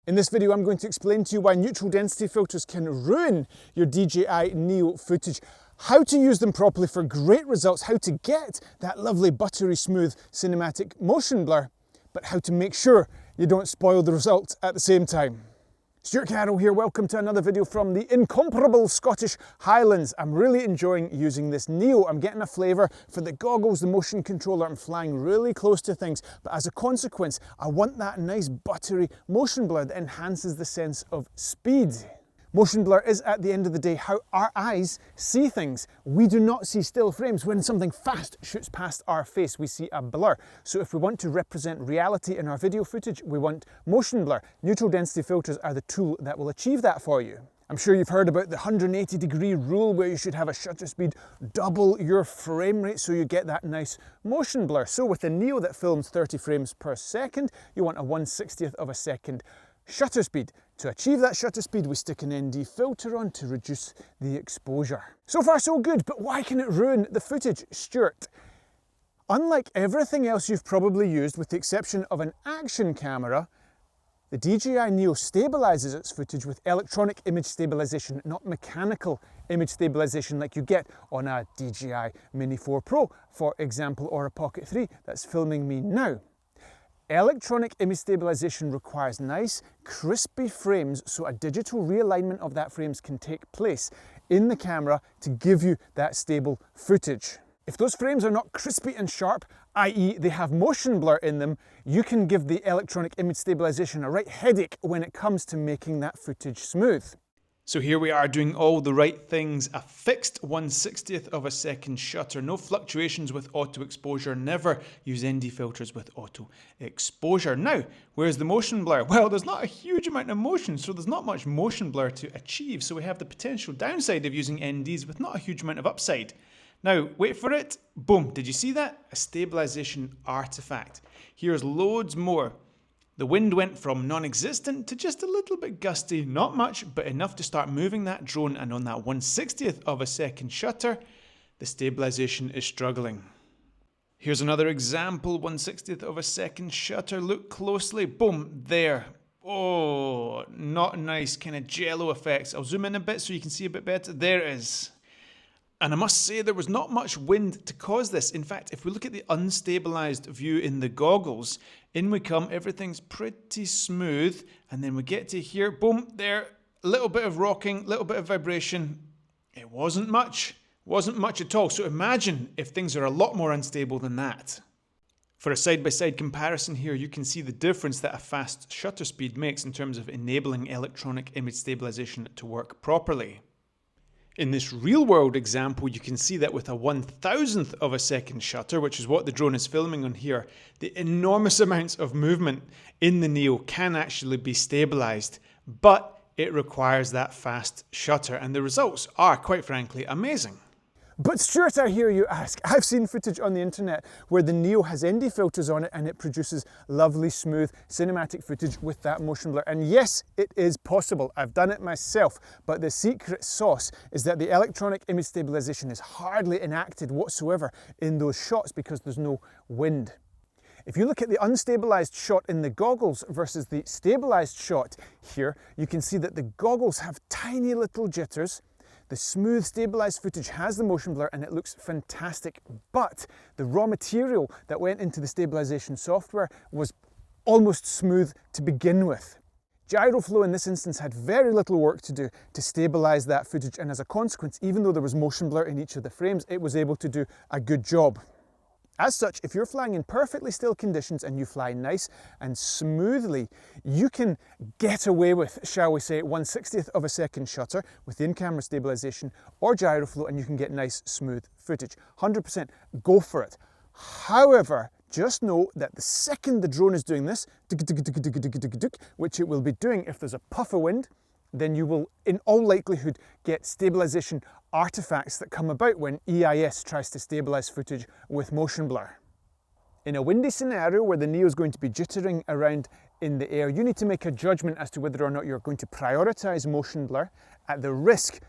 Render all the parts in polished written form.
In this video, I'm going to explain to you why neutral density filters can ruin your DJI Neo footage, how to use them properly for great results, how to get that lovely buttery smooth cinematic motion blur, but how to make sure you don't spoil the result at the same time. Stewart here, welcome to another video from the incomparable Scottish Highlands. I'm really enjoying using this Neo. I'm getting a flavour for the goggles, the motion controller. I'm flying really close to things, but as a consequence, I want that nice buttery motion blur that enhances the sense of speed. Motion blur is, at the end of the day, how our eyes see things. We do not see still frames. When something fast shoots past our face, we see a blur. So if we want to represent reality in our video footage, we want motion blur. Neutral density filters are the tool that will achieve that for you. I'm sure you've heard about the 180-degree rule where you should have a shutter speed double your frame rate so you get that nice motion blur. So with a Neo that films 30 frames per second, you want a 1/60th of a second shutter speed. To achieve that shutter speed, we stick an ND filter on to reduce the exposure. So far so good, but why can it ruin the footage, Stewart? Unlike everything else you've probably used, with the exception of an action camera, the DJI Neo stabilizes its footage with electronic image stabilization, not mechanical image stabilization like you get on a DJI Mini 4 Pro, for example, or a Pocket 3 that's filming me now. Electronic image stabilization requires nice, crispy frames so a digital realignment of that frames can take place in the camera to give you that stable footage. If those frames are not crispy and sharp, i.e. they have motion blur in them, you can give the electronic image stabilization a right headache when it comes to making that footage smooth. So here we are doing all the right things, a fixed 1/60th of a second shutter, no fluctuations with auto exposure, never use ND filters with auto exposure. Now, where's the motion blur? Well, there's not a huge amount of motion, so there's not much motion blur to achieve, so we have the potential downside of using NDs with not a huge amount of upside. Now, wait for it, boom, did you see that? A stabilization artifact. Here's loads more. The wind went from non-existent to just a little bit gusty, not much, but enough to start moving that drone, and on that 1/60th of a second shutter, the stabilization is struggling. Here's another example, 1/60th of a second shutter, look closely, boom, there. Oh, not nice, kind of jello effects. I'll zoom in a bit so you can see a bit better. There it is. And I must say there was not much wind to cause this. In fact, if we look at the unstabilized view in the goggles, in we come, everything's pretty smooth, and then we get to here, boom, there, a little bit of rocking, a little bit of vibration. It wasn't much at all. So imagine if things are a lot more unstable than that. For a side-by-side comparison here, you can see the difference that a fast shutter speed makes in terms of enabling electronic image stabilization to work properly. In this real-world example, you can see that with a 1/1000th of a second shutter, which is what the drone is filming on here, the enormous amounts of movement in the Neo can actually be stabilized, but it requires that fast shutter, and the results are, quite frankly, amazing. But Stewart, I hear you ask. I've seen footage on the internet where the Neo has ND filters on it and it produces lovely, smooth, cinematic footage with that motion blur. And yes, it is possible. I've done it myself. But the secret sauce is that the electronic image stabilization is hardly enacted whatsoever in those shots because there's no wind. If you look at the unstabilized shot in the goggles versus the stabilized shot here, you can see that the goggles have tiny little jitters. The smooth stabilized footage has the motion blur and it looks fantastic, but the raw material that went into the stabilization software was almost smooth to begin with. Gyroflow in this instance had very little work to do to stabilize that footage, and as a consequence, even though there was motion blur in each of the frames, it was able to do a good job. As such, if you're flying in perfectly still conditions and you fly nice and smoothly, you can get away with, shall we say, 1/60th of a second shutter with in-camera stabilization or gyroflow, and you can get nice, smooth footage. 100% go for it. However, just know that the second the drone is doing this, which it will be doing if there's a puff of wind, then you will, in all likelihood, get stabilization artifacts that come about when EIS tries to stabilize footage with motion blur. In a windy scenario where the Neo is going to be jittering around in the air, you need to make a judgment as to whether or not you're going to prioritize motion blur at the risk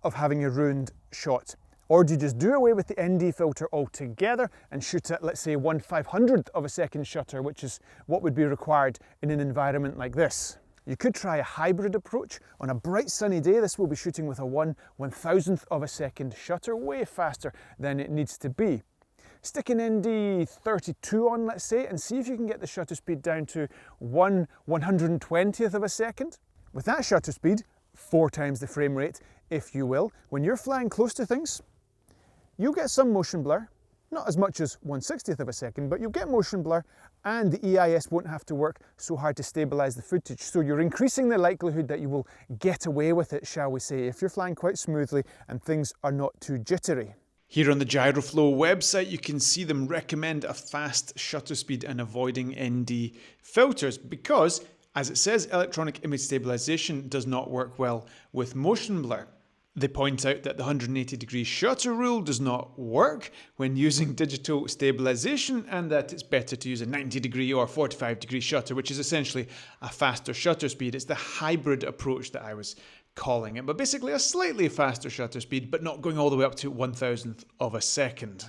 of having a ruined shot. Or do you just do away with the ND filter altogether and shoot at, let's say, 1/500th of a second shutter, which is what would be required in an environment like this? You could try a hybrid approach. On a bright sunny day, this will be shooting with a 1/1000th of a second shutter, way faster than it needs to be. Stick an ND32 on, let's say, and see if you can get the shutter speed down to 1/120th of a second. With that shutter speed, 4 times the frame rate, if you will, when you're flying close to things, you'll get some motion blur. Not as much as 1/60th of a second, but you'll get motion blur, and the EIS won't have to work so hard to stabilize the footage. So you're increasing the likelihood that you will get away with it, shall we say, if you're flying quite smoothly and things are not too jittery. Here on the Gyroflow website, you can see them recommend a fast shutter speed and avoiding ND filters because, as it says, electronic image stabilization does not work well with motion blur. They point out that the 180-degree shutter rule does not work when using digital stabilization, and that it's better to use a 90-degree or 45-degree shutter, which is essentially a faster shutter speed. It's the hybrid approach that I was calling it, but basically a slightly faster shutter speed, but not going all the way up to 1/1000th of a second.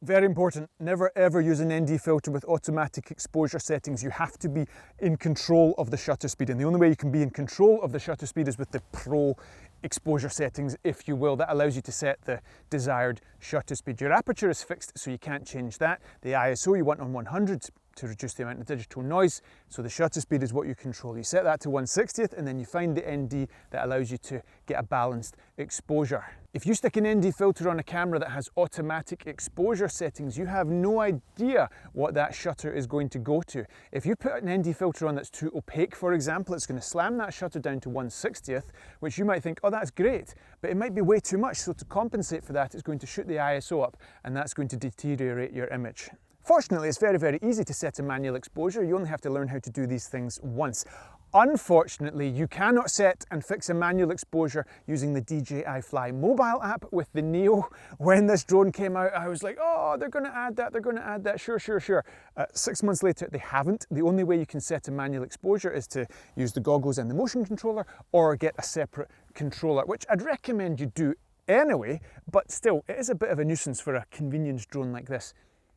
Very important, never ever use an ND filter with automatic exposure settings. You have to be in control of the shutter speed, and the only way you can be in control of the shutter speed is with the Pro exposure settings, if you will. That allows you to set the desired shutter speed. Your aperture is fixed, so you can't change that. The ISO you want on 100 to reduce the amount of digital noise, so the shutter speed is what you control. You set that to 1/60th, and then you find the ND that allows you to get a balanced exposure. If you stick an ND filter on a camera that has automatic exposure settings, you have no idea what that shutter is going to go to. If you put an ND filter on that's too opaque, for example, it's going to slam that shutter down to 1/60th, which you might think, oh, that's great, but it might be way too much. So to compensate for that, it's going to shoot the ISO up, and that's going to deteriorate your image. Fortunately, it's very, very easy to set a manual exposure. You only have to learn how to do these things once. Unfortunately, you cannot set and fix a manual exposure using the DJI Fly mobile app with the Neo. When this drone came out, I was like, oh, they're going to add that, they're going to add that, sure. 6 months later, they haven't. The only way you can set a manual exposure is to use the goggles and the motion controller, or get a separate controller, which I'd recommend you do anyway, but still, it is a bit of a nuisance for a convenience drone like this.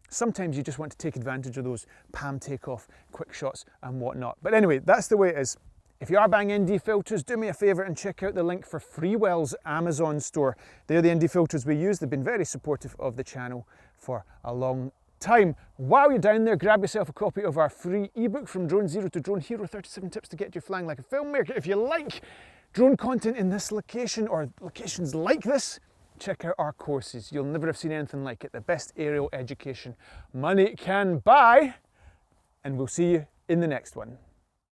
Sometimes you just want to take advantage of those PAM takeoff quick shots and whatnot. But anyway, that's the way it is. If you are buying ND filters, do me a favour and check out the link for Freewell's Amazon store. They're the ND filters we use. They've been very supportive of the channel for a long time. While you're down there, grab yourself a copy of our free ebook, From Drone Zero to Drone Hero, 37 tips to get you flying like a filmmaker. If you like drone content in this location or locations like this, check out our courses. You'll never have seen anything like it. The best aerial education money can buy. And we'll see you in the next one.